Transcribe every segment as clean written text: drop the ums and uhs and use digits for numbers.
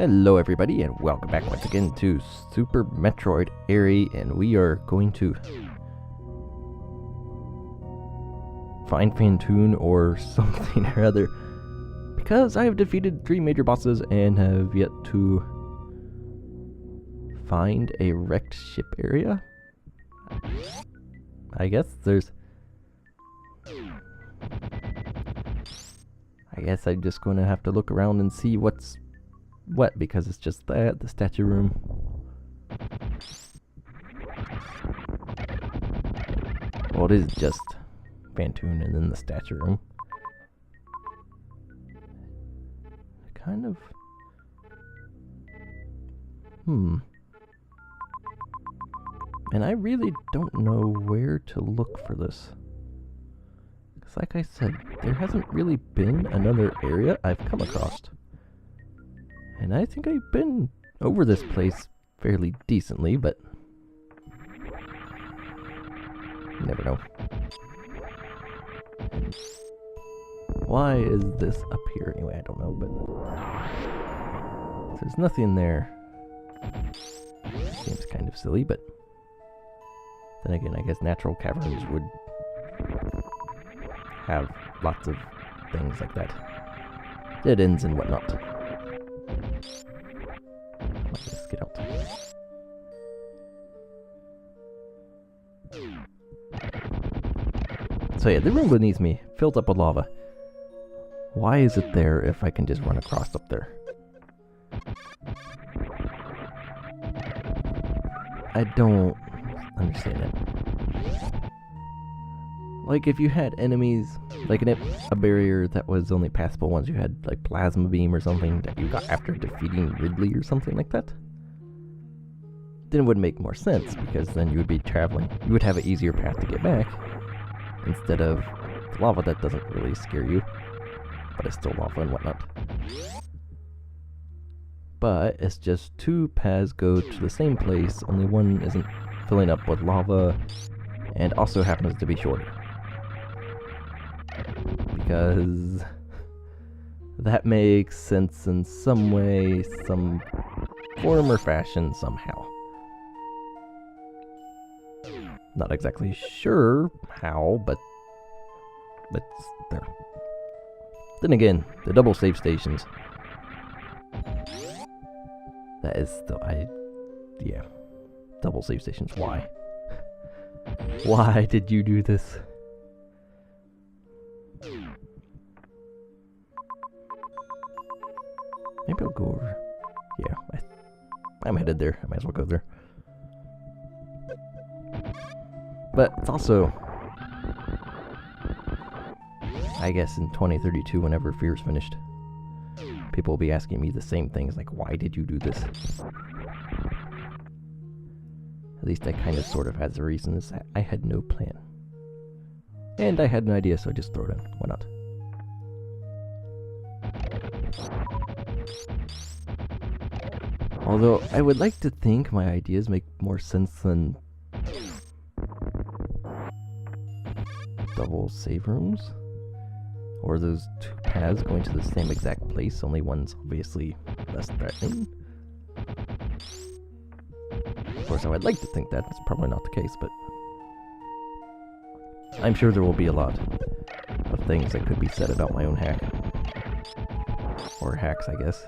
Hello everybody and welcome back once again to Super Metroid Airy, and we are going to find Phantoon or something or other, because I have defeated 3 major bosses and have yet to find a wrecked ship area. I guess I'm just going to have to look around and see what's what, because it's just that, the statue room. Well, it is just Phantoon and then the statue room. Kind of... And I really don't know where to look for this. Because like I said, there hasn't really been another area I've come across. And I think I've been over this place fairly decently, but you never know. And why is this up here anyway? I don't know, but there's nothing there. Seems kind of silly, but then again, I guess natural caverns would have lots of things like that. Dead ends and whatnot. Let's get out. So yeah, the room beneath me, filled up with lava. Why is it there if I can just run across up there? I don't understand it. Like, if you had enemies, like a barrier that was only passable once you had, like, plasma beam or something that you got after defeating Ridley or something like that, then it would make more sense, because then you would be traveling. You would have an easier path to get back, instead of lava that doesn't really scare you, but it's still lava and whatnot. But it's just 2 paths go to the same place, only one isn't filling up with lava, and also happens to be shorter. Because that makes sense in some way, some form or fashion, somehow. Not exactly sure how, but it's there. Then again, the double save stations. That is still, yeah. Double save stations, why? Why did you do this? Maybe I'll go over. Yeah, I'm headed there. I might as well go there. But it's also, I guess in 2032, whenever Fear's finished, people will be asking me the same things, like, why did you do this? At least I kind of sort of had the reason, is that I had no plan. And I had an idea, so I just throw it in. Why not? Although, I would like to think my ideas make more sense than double save rooms. Or those 2 paths going to the same exact place, only one's obviously less threatening. Of course, I would like to think that. It's probably not the case, but I'm sure there will be a lot of things that could be said about my own hack. Or hacks, I guess.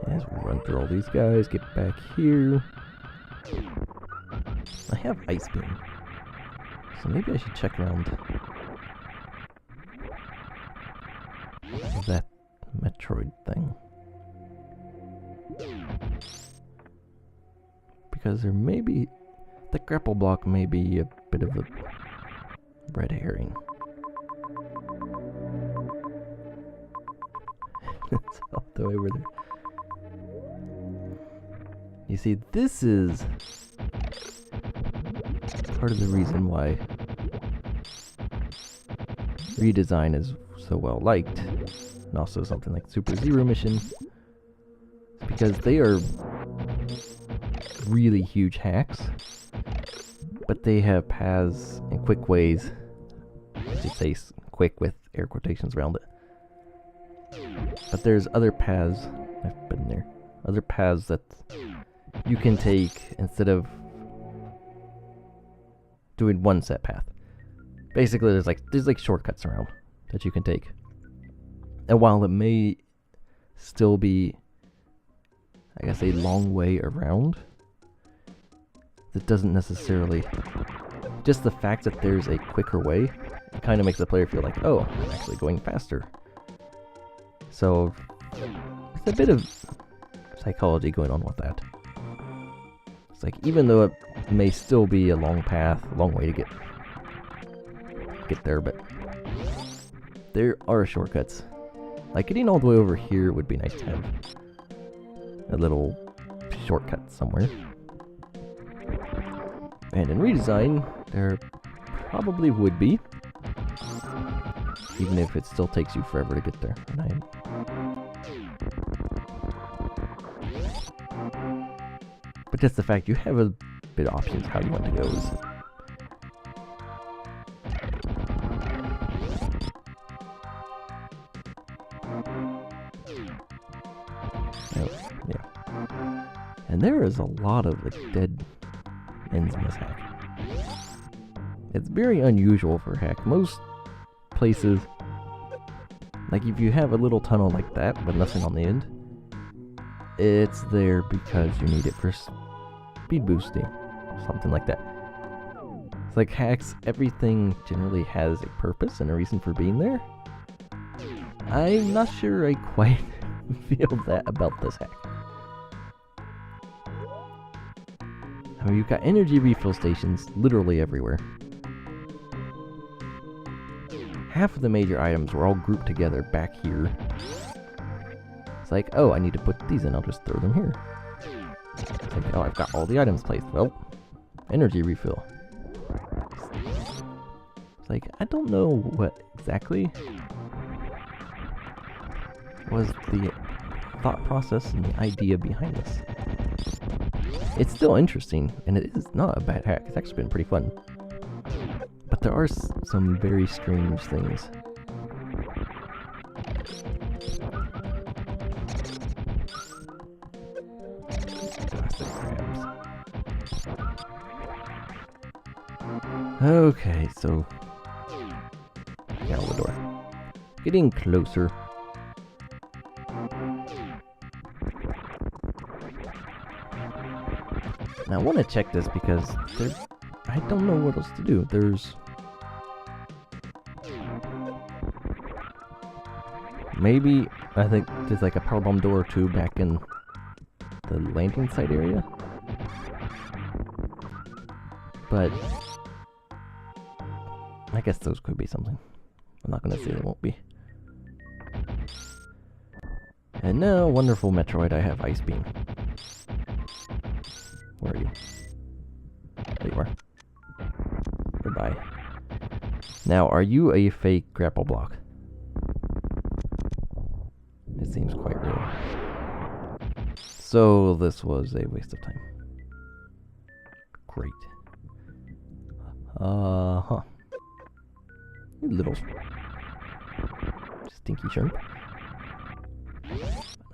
As we run through all these guys, get back here. I have Ice Beam, so maybe I should check around that Metroid thing. Because there may be... the grapple block may be a bit of a red herring. It's all the way over there. You see, this is part of the reason why redesign is so well liked, and also something like Super Zero Mission, because they are really huge hacks, but they have paths and quick ways. I should say quick with air quotations around it. But there's other paths, I've been there, other paths that you can take instead of doing one set path. Basically, there's like shortcuts around that you can take. And while it may still be, I guess, a long way around, that doesn't necessarily, just the fact that there's a quicker way, it kind of makes the player feel like, oh, I'm actually going faster. So, it's a bit of psychology going on with that. It's like, even though it may still be a long path, a long way to get there, but there are shortcuts. Like, getting all the way over here would be nice to have a little shortcut somewhere. And in redesign, there probably would be, even if it still takes you forever to get there. But just the fact you have a bit of options how you want to go is and there is a lot of dead ends in this hack. It's very unusual for a hack. Most places, like if you have a little tunnel like that with nothing on the end, it's there because you need it for speed boosting, something like that. It's like hacks, everything generally has a purpose and a reason for being there. I'm not sure I quite feel that about this hack. I mean, you've got energy refill stations literally everywhere. Half of the major items were all grouped together back here. It's like, oh, I need to put these in, I'll just throw them here. It's like, oh, I've got all the items placed. Well, energy refill. It's like, I don't know what exactly was the thought process and the idea behind this. It's still interesting, and it is not a bad hack. It's actually been pretty fun. But there are some very strange things. Plastic crabs. Okay, so out the door. Getting closer. Now I want to check this because I don't know what else to do. There's maybe, I think there's like a power bomb door or two back in the landing site area. But I guess those could be something. I'm not going to say they won't be. And now, wonderful Metroid, I have Ice Beam. Where are you? There you are. Goodbye. Now, are you a fake grapple block? It seems quite real. So, this was a waste of time. Great. You little stinky shrimp.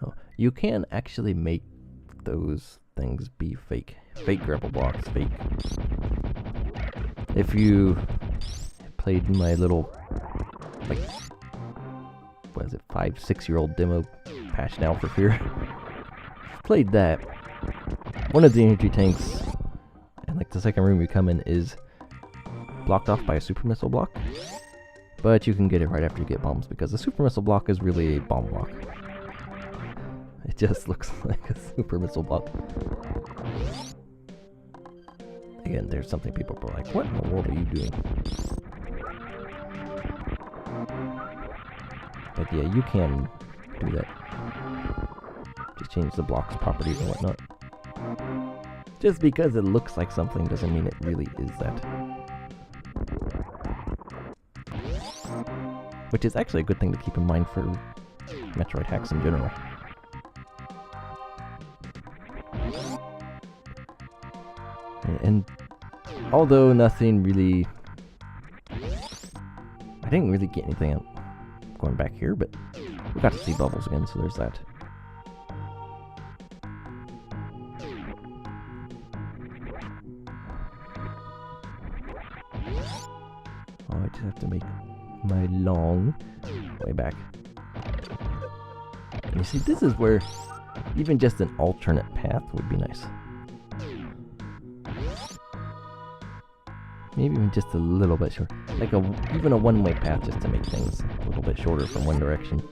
No, you can actually make those things be fake. Fake grapple blocks, fake. If you played my little, like, what is it, 5-6-year-old demo, Patch Now for Fear. Played that. One of the energy tanks, and like the second room you come in, is blocked off by a super missile block. But you can get it right after you get bombs, because the super missile block is really a bomb block. It just looks like a super missile block. Again, there's something people are like, what in the world are you doing? But yeah, you can do that. Just change the block's properties and whatnot. Just because it looks like something doesn't mean it really is that. Which is actually a good thing to keep in mind for Metroid hacks in general. And Although nothing really... I didn't really get anything out going back here, but we got to see bubbles again, so there's that. Oh, I just have to make my long way back. And you see, this is where even just an alternate path would be nice. Maybe even just a little bit shorter. Like even a one-way path just to make things a little bit shorter from one direction.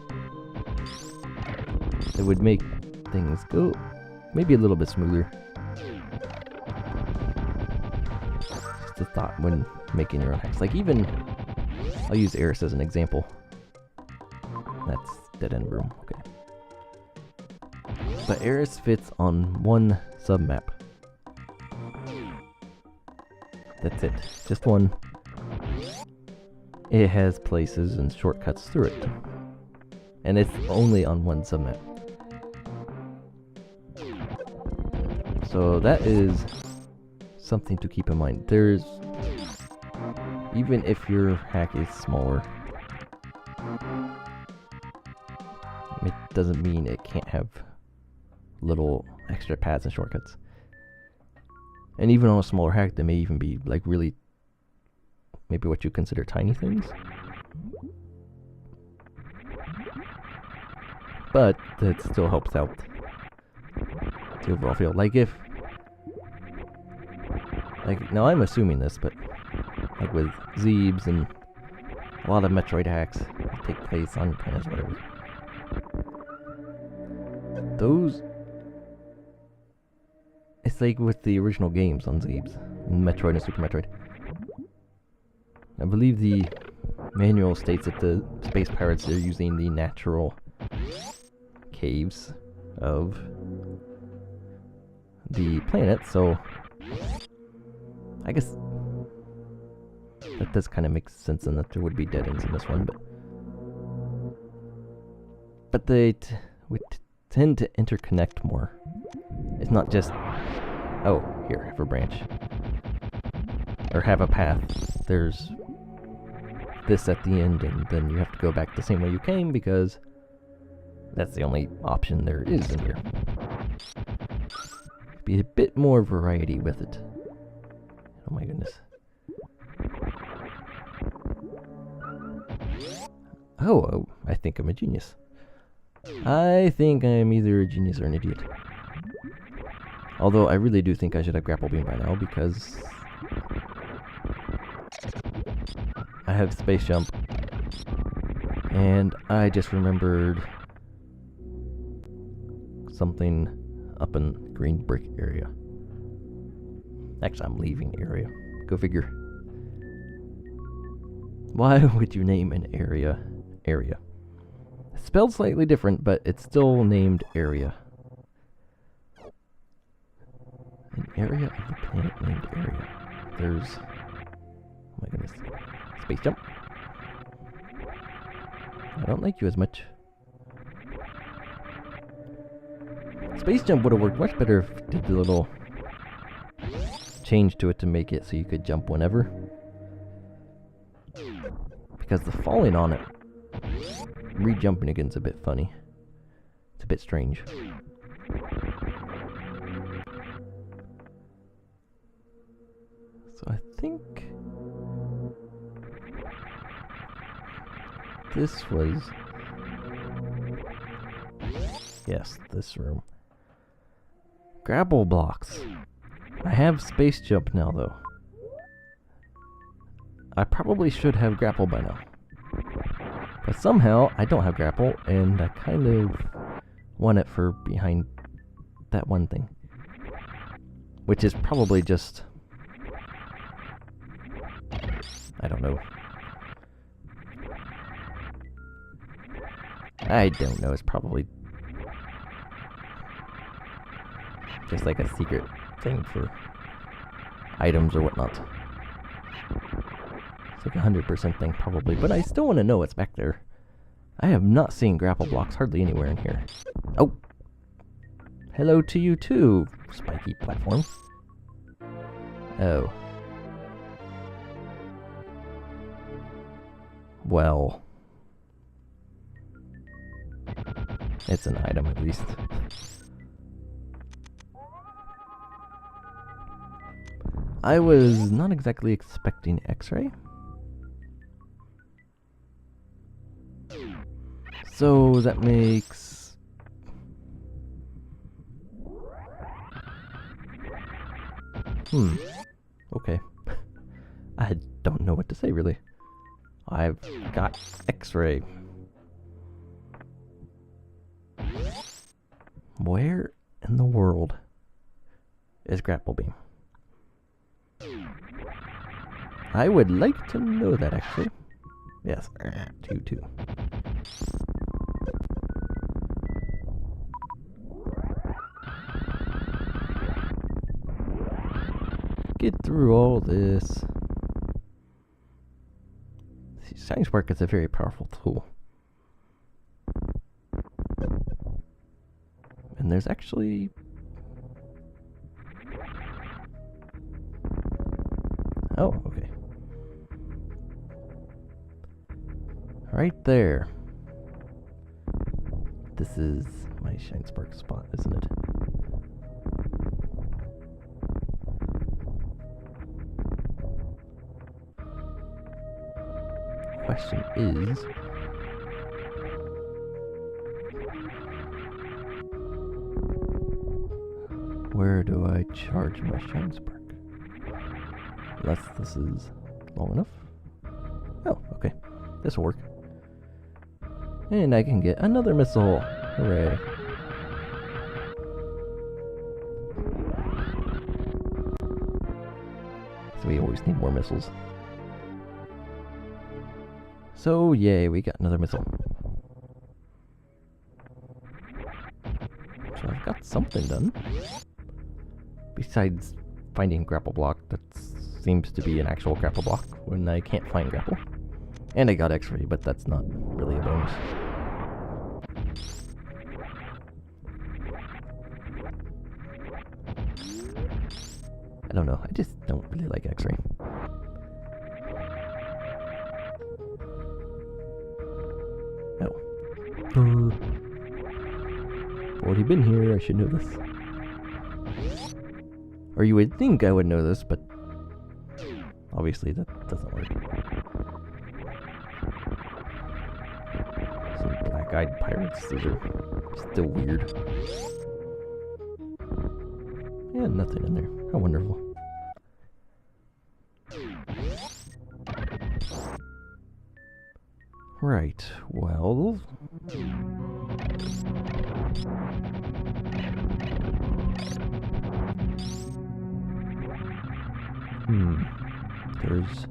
It would make things go maybe a little bit smoother. Just a thought when making your own hacks. Like even, I'll use Airy as an example. That's dead end room, okay. But Airy fits on one sub-map. That's it, just one. It has places and shortcuts through it. And it's only on one submap. So that is something to keep in mind. There's, even if your hack is smaller, it doesn't mean it can't have little extra paths and shortcuts. And even on a smaller hack, they may even be like really, maybe what you consider tiny things. But that still helps out the overall feel. Like if, like now I'm assuming this, but like with Zeebs and a lot of Metroid hacks that take place on planets, whatever. Those, it's like with the original games on Zeebs, Metroid and Super Metroid. I believe the manual states that the space pirates are using the natural caves of the planet, so I guess that does kind of make sense in that there would be dead ends in this one, but they would tend to interconnect more. It's not just, oh, here, have a branch. Or have a path. There's this at the end, and then you have to go back the same way you came because that's the only option there is in here. Be a bit more variety with it. Oh my goodness. Oh, I think I'm a genius. I think I'm either a genius or an idiot. Although I really do think I should have Grapple Beam by now because I have Space Jump. And I just remembered something up in Green Brick area. Actually, I'm leaving area. Go figure. Why would you name an area area? It's spelled slightly different, but it's still named area. An area of the planet named area. There's, oh my goodness, Space Jump. I don't like you as much. Space Jump would have worked much better if it did the little change to it to make it so you could jump whenever. Because the falling on it, re-jumping again's a bit funny. It's a bit strange. So I think this was, yes, this room. Grapple blocks. I have Space Jump now though. I probably should have Grapple by now. But somehow I don't have Grapple, and I kind of want it for behind that one thing. Which is probably just, I don't know. I don't know, it's probably just like a secret thing for items or whatnot. It's like a 100% thing probably, but I still want to know what's back there. I have not seen grapple blocks hardly anywhere in here. Oh! Hello to you too, spiky platform. Oh. Well, it's an item at least. I was not exactly expecting X-ray. So that makes... Okay. I don't know what to say, really. I've got X-ray. Where in the world is Grapple Beam? I would like to know that, actually. Yes, 2-2. Get through all this. Shiny Spark is a very powerful tool. And there's actually... Oh, okay. Right there. This is my Shiny Spark spot, isn't it? Question is... where do I charge my Shiny Spark? Unless this is long enough. Oh, okay. This will work. And I can get another missile. Hooray. So we always need more missiles. So, yay, we got another missile. So I've got something done. Besides finding Grapple Block, that seems to be an actual Grapple Block when I can't find Grapple. And I got X-ray, but that's not really a bonus. I don't know, I just don't really like X-ray. Oh. Already been here, I should know this. Or you would think I would know this, but obviously that doesn't work. Some black-eyed pirates, those are still weird. Yeah, nothing in there. How wonderful. Right, well... There's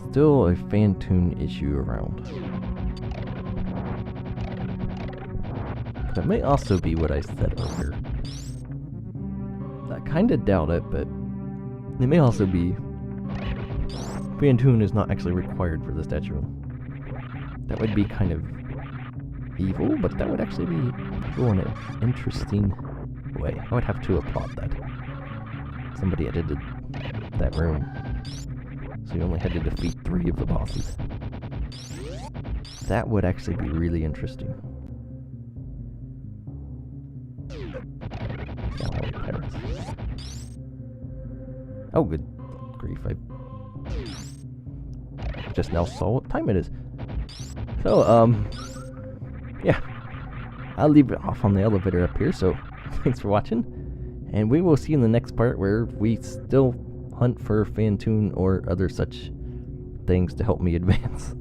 still a Phantoon issue around. That may also be what I said earlier. I kinda doubt it, but it may also be Phantoon is not actually required for the statue room. That would be kind of evil, but that would actually be cool in an interesting way. I would have to applaud that. Somebody edited that room, so you only had to defeat 3 of the bosses. That would actually be really interesting. Yeah, pirates. Oh, good grief, I just now saw what time it is. So, yeah. I'll leave it off on the elevator up here, so thanks for watching. And we will see you in the next part where we still hunt for Phantoon or other such things to help me advance.